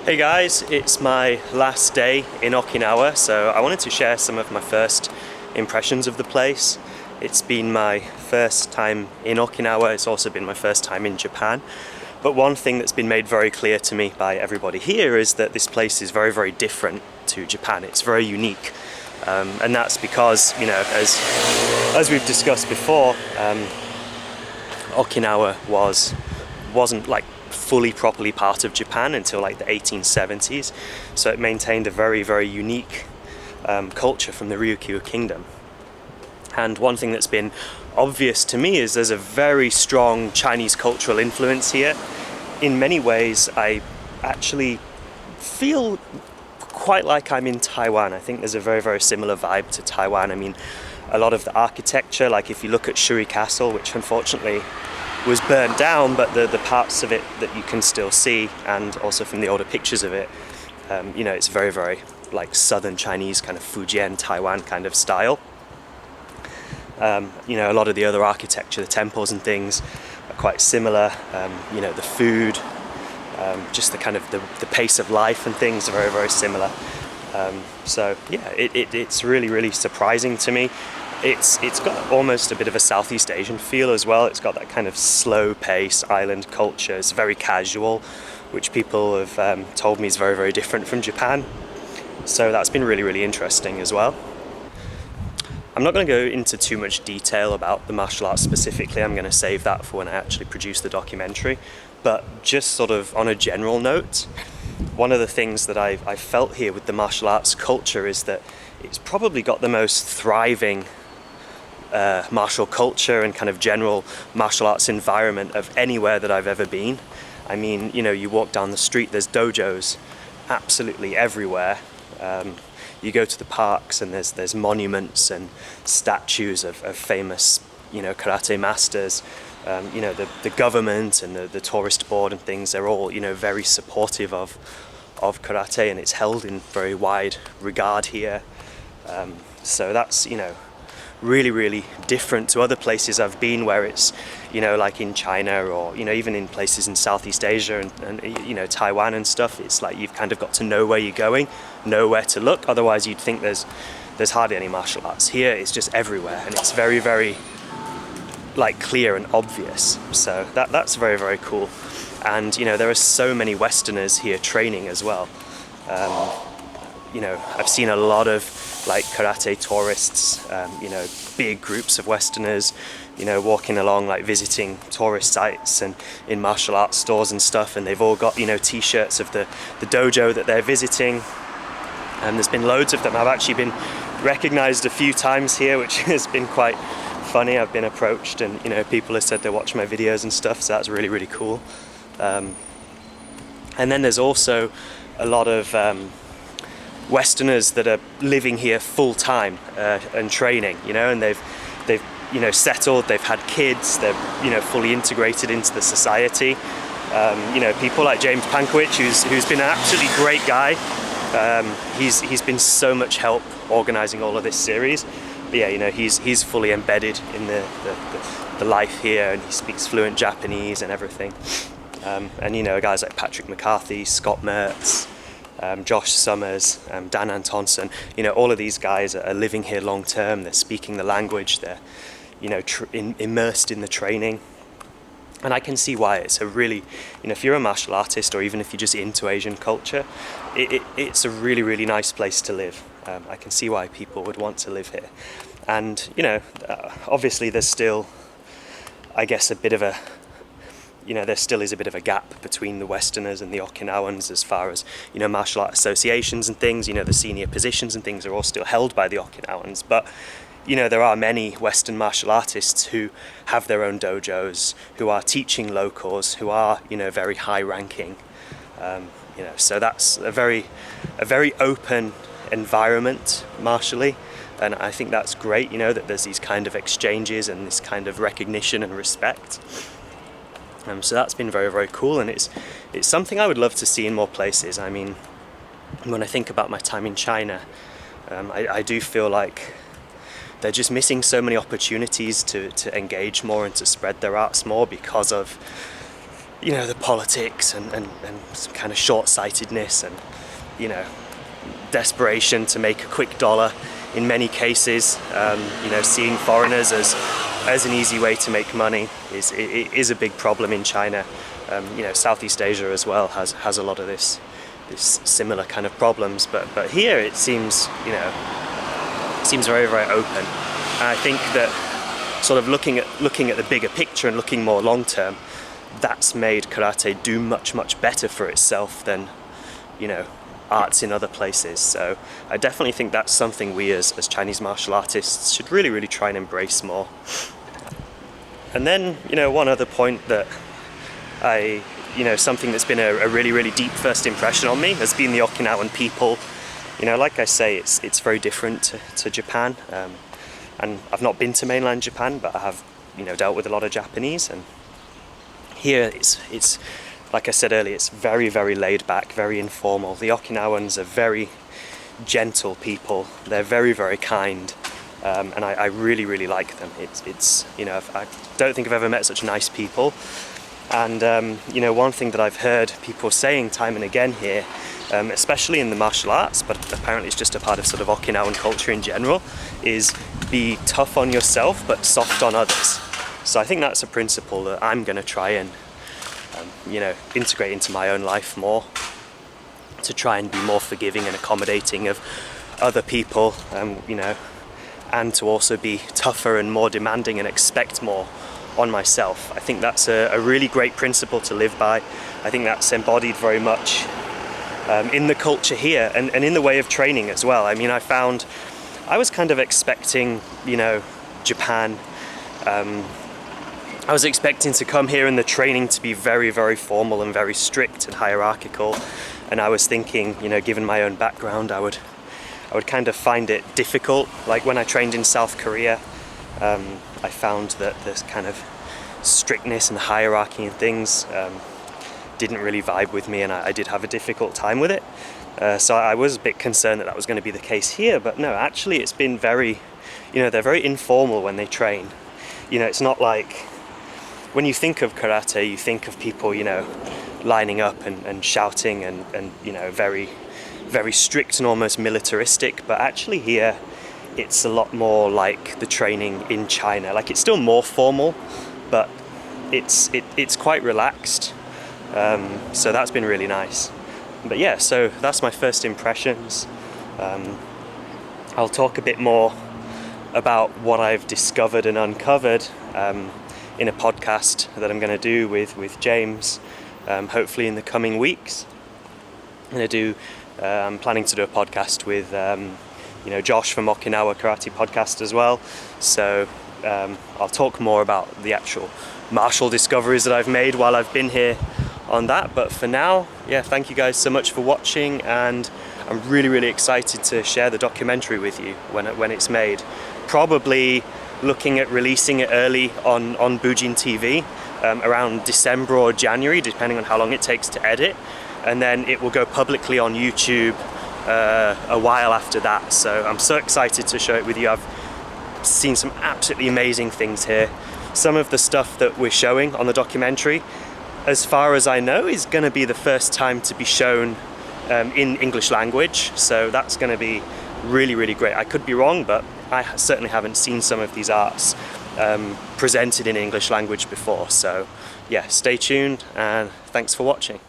Hey guys, it's my last day in Okinawa, so I wanted to share some of my first impressions of the place. It's been my first time in Okinawa, it's also been my first time in Japan. But one thing that's been made very clear to me by everybody here is that this place is very, very different to Japan. It's very unique. And that's because, you know, as we've discussed before, Okinawa wasn't like fully properly part of Japan until like the 1870s, so it maintained a very, very unique culture from the Ryukyu kingdom. And one thing that's been obvious to me is there's a very strong Chinese cultural influence here. In many ways, I actually feel quite like I'm in Taiwan. I think there's a very, very similar vibe to Taiwan. I mean, a lot of the architecture, like if you look at Shuri Castle, which unfortunately was burnt down, but the parts of it that you can still see, and also from the older pictures of it, you know, it's very, very like southern Chinese kind of Fujian, Taiwan kind of style. You know, a lot of the other architecture, the temples and things are quite similar. You know, the food, just the kind of the pace of life and things are very, very similar. So yeah, it's really, really surprising to me. It's got almost a bit of a Southeast Asian feel as well. It's got that kind of slow pace island culture. It's very casual, which people have told me is very, very different from Japan. So that's been really, really interesting as well. I'm not going to go into too much detail about the martial arts specifically. I'm going to save that for when I actually produce the documentary. But just sort of on a general note, one of the things that I felt here with the martial arts culture is that it's probably got the most thriving martial culture and kind of general martial arts environment of anywhere that I've ever been. I mean, you know, you walk down the street, there's dojos absolutely everywhere. You go to the parks and there's monuments and statues of famous, you know, karate masters. You know, the government and the tourist board and things, they're all, you know, very supportive of karate, and it's held in very wide regard here. So that's, you know, really, really different to other places I've been where it's, you know, like in China or, you know, even in places in Southeast Asia and you know, Taiwan and stuff. It's like you've kind of got to know where you're going, know where to look. Otherwise you'd think there's hardly any martial arts. Here it's just everywhere, and it's very, very like clear and obvious. So that's very, very cool. And you know, there are so many Westerners here training as well. You know, I've seen a lot of like karate tourists, you know, big groups of Westerners, you know, walking along, like visiting tourist sites and in martial arts stores and stuff, and they've all got, you know, t-shirts of the dojo that they're visiting, and there's been loads of them. I've actually been recognized a few times here, which has been quite funny. I've been approached and, you know, people have said they watch my videos and stuff, so that's really, really cool. And then there's also a lot of Westerners that are living here full time and training, you know, and they've you know, settled, they've had kids, they're, you know, fully integrated into the society. You know, people like James Pankowicz, who's been an absolutely great guy. He's been so much help organising all of this series. But yeah, you know, he's fully embedded in the life here, and he speaks fluent Japanese and everything. And you know, guys like Patrick McCarthy, Scott Mertz, Josh Summers, Dan Antonsen, you know, all of these guys are living here long term. They're speaking the language, they're, you know, immersed in the training. And I can see why. It's a really, you know, if you're a martial artist or even if you're just into Asian culture, it's a really, really nice place to live. I can see why people would want to live here. And, you know, obviously there's still, I guess, a bit of a, you know, there still is a bit of a gap between the Westerners and the Okinawans as far as, you know, martial art associations and things. You know, the senior positions and things are all still held by the Okinawans. But, you know, there are many Western martial artists who have their own dojos, who are teaching locals, who are, you know, very high ranking. You know, so that's a very open environment martially. And I think that's great, you know, that there's these kind of exchanges and this kind of recognition and respect. So that's been very, very cool, and it's something I would love to see in more places. I mean, when I think about my time in China, I do feel like they're just missing so many opportunities to engage more and to spread their arts more because of you know, the politics and some kind of short-sightedness and, you know, desperation to make a quick dollar in many cases. You know, seeing foreigners as an easy way to make money is a big problem in China. You know, Southeast Asia as well has a lot of this similar kind of problems, but here it seems, you know, seems very, very open. And I think that sort of looking at the bigger picture and looking more long term, that's made karate do much better for itself than, you know, arts in other places. So I definitely think that's something we as Chinese martial artists should really try and embrace more. And then, you know, one other point that you know, something that's been a really deep first impression on me has been the Okinawan people. You know, like I say, it's very different to Japan, and I've not been to mainland Japan, but I have, you know, dealt with a lot of Japanese, and here it's like I said earlier, it's very laid back, very informal. The Okinawans are very gentle people. They're very kind, and I really like them. It's you know, I don't think I've ever met such nice people. And you know, one thing that I've heard people saying time and again here, especially in the martial arts, but apparently it's just a part of sort of Okinawan culture in general, is be tough on yourself but soft on others. So I think that's a principle that I'm going to try and you know, integrate into my own life more, to try and be more forgiving and accommodating of other people, you know, and to also be tougher and more demanding and expect more on myself. I think that's a really great principle to live by. I think that's embodied very much in the culture here and in the way of training as well. I mean, I found I was kind of expecting, you know, Japan, I was expecting to come here and the training to be very formal and very strict and hierarchical, and I was thinking, you know, given my own background, I would kind of find it difficult. Like when I trained in South Korea, I found that this kind of strictness and hierarchy and things didn't really vibe with me, and I did have a difficult time with it. So I was a bit concerned that was going to be the case here, but no, actually it's been very, you know, they're very informal when they train. You know, it's not like, when you think of karate, you think of people, you know, lining up and shouting and you know, very strict and almost militaristic, but actually here it's a lot more like the training in China. Like, it's still more formal, but it's quite relaxed. So that's been really nice. But yeah, so that's my first impressions. I'll talk a bit more about what I've discovered and uncovered in a podcast that I'm going to do with James, hopefully in the coming weeks. I'm planning to do a podcast with you know, Josh from Okinawa Karate Podcast as well. So I'll talk more about the actual martial discoveries that I've made while I've been here on that. But for now, yeah, thank you guys so much for watching, and I'm really excited to share the documentary with you when it's made. Probably looking at releasing it early on BujinTV, around December or January, depending on how long it takes to edit, and then it will go publicly on YouTube a while after that. So I'm so excited to show it with you. I've seen some absolutely amazing things here. Some of the stuff that we're showing on the documentary, as far as I know, is going to be the first time to be shown in English language, so that's going to be really great. I could be wrong, but I certainly haven't seen some of these arts presented in English language before. So yeah, stay tuned, and thanks for watching.